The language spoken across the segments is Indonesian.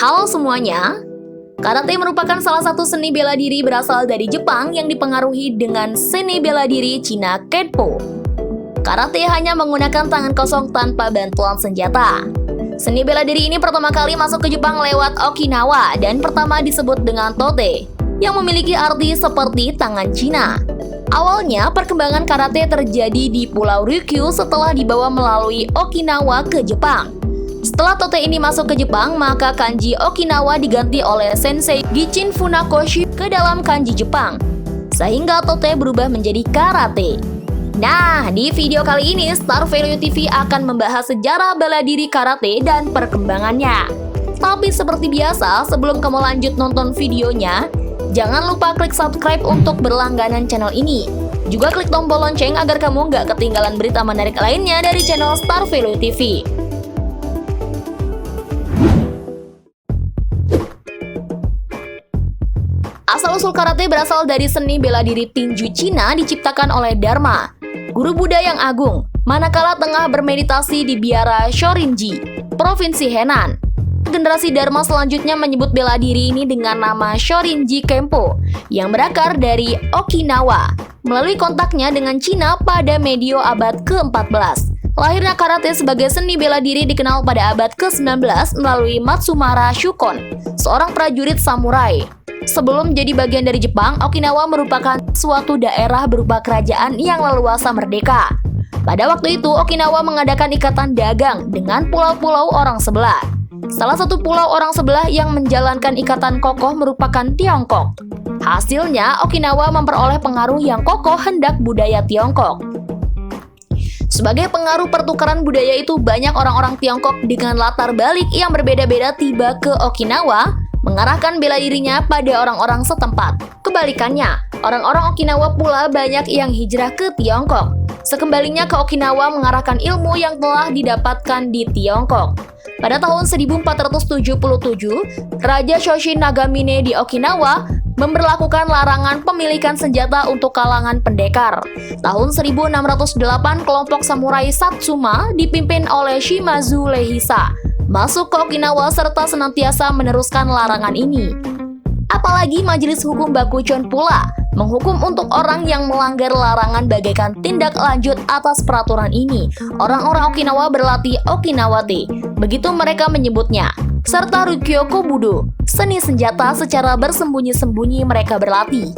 Halo semuanya, karate merupakan salah satu seni bela diri berasal dari Jepang yang dipengaruhi dengan seni bela diri Cina Kenpo. Karate hanya menggunakan tangan kosong tanpa bantuan senjata. Seni bela diri ini pertama kali masuk ke Jepang lewat Okinawa dan pertama disebut dengan Tote, yang memiliki arti seperti tangan Cina. Awalnya, perkembangan karate terjadi di Pulau Ryukyu setelah dibawa melalui Okinawa ke Jepang. Setelah Tote ini masuk ke Jepang, maka kanji Okinawa diganti oleh Sensei Gichin Funakoshi ke dalam kanji Jepang, sehingga Tote berubah menjadi karate. Nah, di video kali ini Star Value TV akan membahas sejarah bela diri karate dan perkembangannya. Tapi seperti biasa, sebelum kamu lanjut nonton videonya, jangan lupa klik subscribe untuk berlangganan channel ini. Juga klik tombol lonceng agar kamu nggak ketinggalan berita menarik lainnya dari channel Star Value TV. Asal-usul karate berasal dari seni bela diri tinju Cina diciptakan oleh Dharma, guru Buddha yang agung, manakala tengah bermeditasi di biara Shorinji, Provinsi Henan. Generasi Dharma selanjutnya menyebut bela diri ini dengan nama Shorinji Kenpo yang berakar dari Okinawa melalui kontaknya dengan Cina pada medio abad ke-14. Lahirnya karate sebagai seni bela diri dikenal pada abad ke-19 melalui Matsumara Shukon, seorang prajurit samurai. Sebelum jadi bagian dari Jepang, Okinawa merupakan suatu daerah berupa kerajaan yang leluasa merdeka. Pada waktu itu, Okinawa mengadakan ikatan dagang dengan pulau-pulau orang sebelah. Salah satu pulau orang sebelah yang menjalankan ikatan kokoh merupakan Tiongkok. Hasilnya, Okinawa memperoleh pengaruh yang kokoh hendak budaya Tiongkok. Sebagai pengaruh pertukaran budaya itu, banyak orang-orang Tiongkok dengan latar balik yang berbeda-beda tiba ke Okinawa, mengarahkan bela dirinya pada orang-orang setempat. Kebalikannya, orang-orang Okinawa pula banyak yang hijrah ke Tiongkok. Sekembalinya ke Okinawa mengarahkan ilmu yang telah didapatkan di Tiongkok. Pada tahun 1477, Raja Shoshin Nagamine di Okinawa memberlakukan larangan pemilikan senjata untuk kalangan pendekar. Tahun 1608, kelompok samurai Satsuma dipimpin oleh Shimazu Lehisa masuk ke Okinawa serta senantiasa meneruskan larangan ini. Apalagi Majelis Hukum Bakuchon pula menghukum untuk orang yang melanggar larangan bagaikan tindak lanjut atas peraturan ini. Orang-orang Okinawa berlatih Okinawate, begitu mereka menyebutnya, serta Ryukyoku Budo, seni senjata secara bersembunyi-sembunyi mereka berlatih.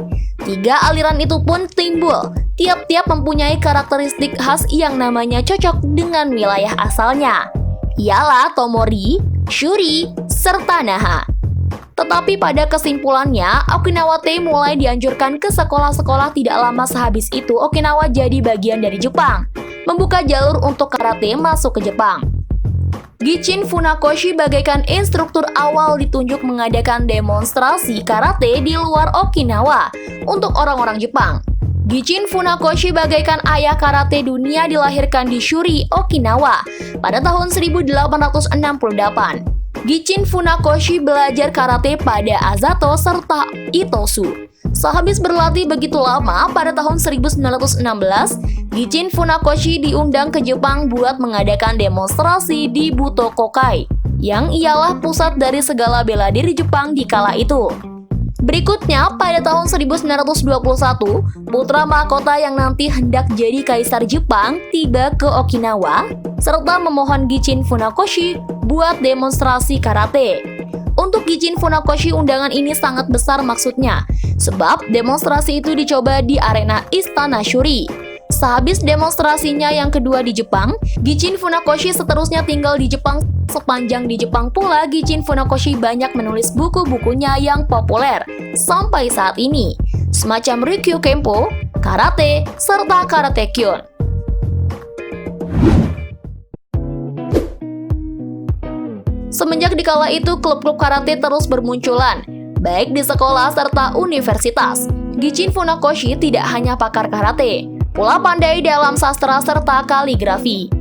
Tiga aliran itu pun timbul, tiap-tiap mempunyai karakteristik khas yang namanya cocok dengan wilayah asalnya. Ialah Tomori, Shuri, serta Naha. Tetapi pada kesimpulannya, Okinawate mulai dianjurkan ke sekolah-sekolah. Tidak lama sehabis itu, Okinawa jadi bagian dari Jepang, membuka jalur untuk karate masuk ke Jepang. Gichin Funakoshi bagaikan instruktur awal ditunjuk mengadakan demonstrasi karate di luar Okinawa untuk orang-orang Jepang. Gichin Funakoshi bagaikan ayah karate dunia dilahirkan di Shuri, Okinawa pada tahun 1868. Gichin Funakoshi belajar karate pada Azato serta Itosu. Sehabis berlatih begitu lama, pada tahun 1916, Gichin Funakoshi diundang ke Jepang buat mengadakan demonstrasi di Butokokai, yang ialah pusat dari segala bela diri Jepang di kala itu. Berikutnya, pada tahun 1921, putra mahkota yang nanti hendak jadi kaisar Jepang tiba ke Okinawa serta memohon Gichin Funakoshi buat demonstrasi karate. Untuk Gichin Funakoshi, undangan ini sangat besar maksudnya, sebab demonstrasi itu dicoba di arena Istana Shuri. Sehabis demonstrasinya yang kedua di Jepang, Gichin Funakoshi seterusnya tinggal di Jepang. Sepanjang di Jepang pula, Gichin Funakoshi banyak menulis buku-bukunya yang populer sampai saat ini. Semacam Ryukyu Kenpo, karate, serta karate kyun. Semenjak dikala itu, klub-klub karate terus bermunculan, baik di sekolah serta universitas. Gichin Funakoshi tidak hanya pakar karate, pula pandai dalam sastra serta kaligrafi.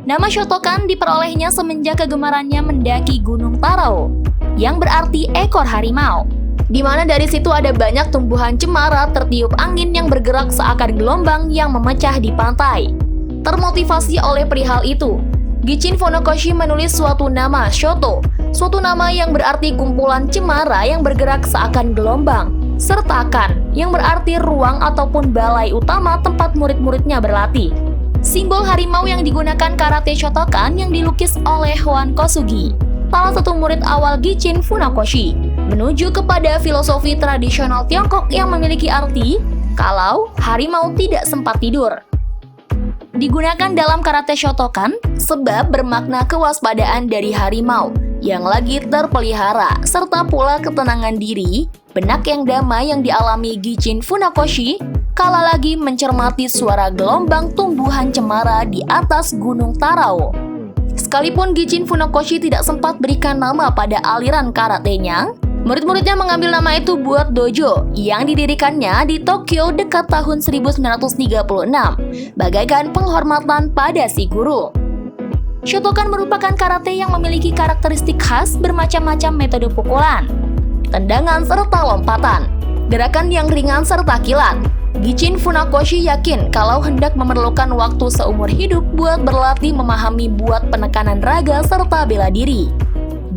Nama Shotokan diperolehnya semenjak kegemarannya mendaki Gunung Tarao, yang berarti ekor harimau, di mana dari situ ada banyak tumbuhan cemara tertiup angin yang bergerak seakan gelombang yang memecah di pantai. Termotivasi oleh perihal itu, Gichin Funakoshi menulis suatu nama Shoto, suatu nama yang berarti kumpulan cemara yang bergerak seakan gelombang, serta kan, yang berarti ruang ataupun balai utama tempat murid-muridnya berlatih. Simbol harimau yang digunakan karate Shotokan yang dilukis oleh Hoan Kosugi, salah satu murid awal Gichin Funakoshi, menuju kepada filosofi tradisional Tiongkok yang memiliki arti kalau harimau tidak sempat tidur. Digunakan dalam karate Shotokan sebab bermakna kewaspadaan dari harimau yang lagi terpelihara, serta pula ketenangan diri, benak yang damai yang dialami Gichin Funakoshi kala lagi mencermati suara gelombang tumbuhan cemara di atas Gunung Tarao. Sekalipun Gichin Funakoshi tidak sempat berikan nama pada aliran karatenya, murid-muridnya mengambil nama itu buat dojo yang didirikannya di Tokyo dekat tahun 1936, bagaikan penghormatan pada si guru. Shotokan merupakan karate yang memiliki karakteristik khas bermacam-macam metode pukulan, tendangan serta lompatan, gerakan yang ringan serta kilat. Gichin Funakoshi yakin kalau hendak memerlukan waktu seumur hidup buat berlatih memahami buat penekanan raga serta bela diri.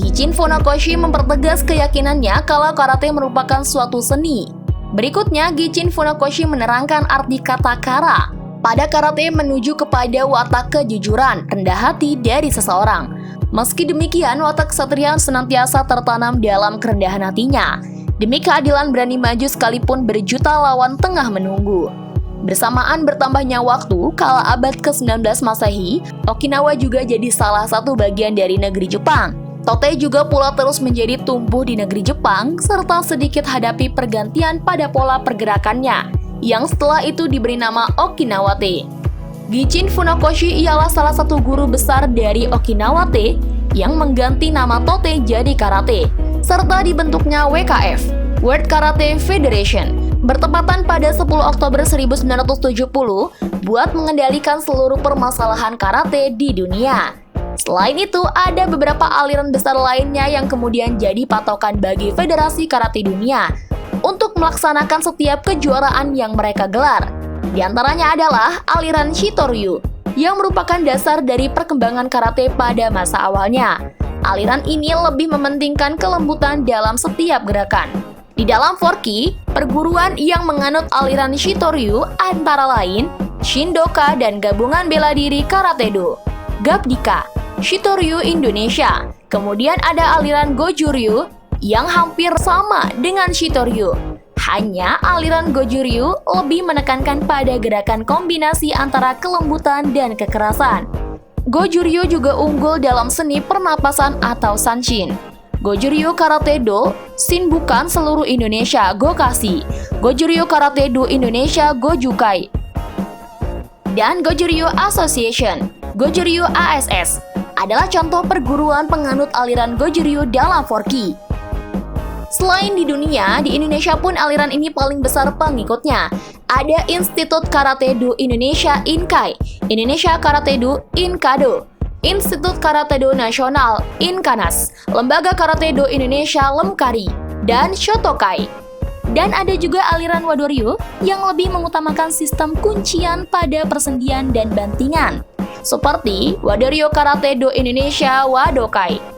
Gichin Funakoshi mempertegas keyakinannya kalau karate merupakan suatu seni. Berikutnya, Gichin Funakoshi menerangkan arti kata kara. Pada karate menuju kepada watak kejujuran, rendah hati dari seseorang. Meski demikian, watak kesatria senantiasa tertanam dalam kerendahan hatinya. Demi keadilan berani maju sekalipun berjuta lawan tengah menunggu. Bersamaan bertambahnya waktu, kala abad ke-19 Masehi, Okinawa juga jadi salah satu bagian dari negeri Jepang. Tote juga pula terus menjadi tumbuh di negeri Jepang, serta sedikit hadapi pergantian pada pola pergerakannya, yang setelah itu diberi nama Okinawate. Gichin Funakoshi ialah salah satu guru besar dari Okinawate yang mengganti nama Tote jadi karate, serta dibentuknya WKF, World Karate Federation, bertepatan pada 10 Oktober 1970 buat mengendalikan seluruh permasalahan karate di dunia. Selain itu, ada beberapa aliran besar lainnya yang kemudian jadi patokan bagi Federasi Karate Dunia untuk melaksanakan setiap kejuaraan yang mereka gelar. Di antaranya adalah aliran Shitoryu, yang merupakan dasar dari perkembangan karate pada masa awalnya. Aliran ini lebih mementingkan kelembutan dalam setiap gerakan. Di dalam Forky, perguruan yang menganut aliran Shitoryu antara lain Shindoka dan Gabungan Bela Diri Karate-do, Gabdika, Shitoryu Indonesia. Kemudian ada aliran Gojuryu yang hampir sama dengan Shitoryu. Hanya aliran Gojuryu lebih menekankan pada gerakan kombinasi antara kelembutan dan kekerasan. Gojuryu juga unggul dalam seni pernapasan atau Sanshin. Gojuryu Karate-do Shinbukan seluruh Indonesia Gokashi, Gojuryu Karate-do Indonesia Gojukai, dan Gojuryu Association, Gojuryu ASS, adalah contoh perguruan penganut aliran Gojuryu dalam Forky. Selain di dunia, di Indonesia pun aliran ini paling besar pengikutnya. Ada Institut Karate-do Indonesia INKAI, Indonesia Karate-do INKADO, Institut Karate-do Nasional INKANAS, Lembaga Karate-do Indonesia LEMKARI, dan Shotokai. Dan ada juga aliran Wadoryu yang lebih mengutamakan sistem kuncian pada persendian dan bantingan, seperti Wadoryu Karate-do Indonesia Wadokai.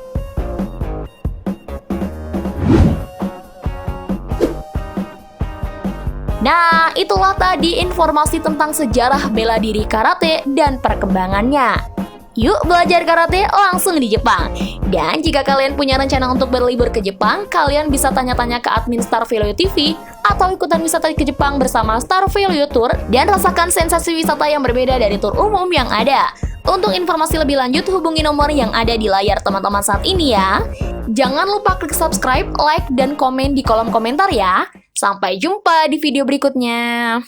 Nah, itulah tadi informasi tentang sejarah bela diri karate dan perkembangannya. Yuk belajar karate langsung di Jepang. Dan jika kalian punya rencana untuk berlibur ke Jepang, kalian bisa tanya-tanya ke admin Star Value TV atau ikutan wisata ke Jepang bersama Star Value Tour dan rasakan sensasi wisata yang berbeda dari tur umum yang ada. Untuk informasi lebih lanjut, hubungi nomor yang ada di layar teman-teman saat ini ya. Jangan lupa klik subscribe, like, dan komen di kolom komentar ya. Sampai jumpa di video berikutnya.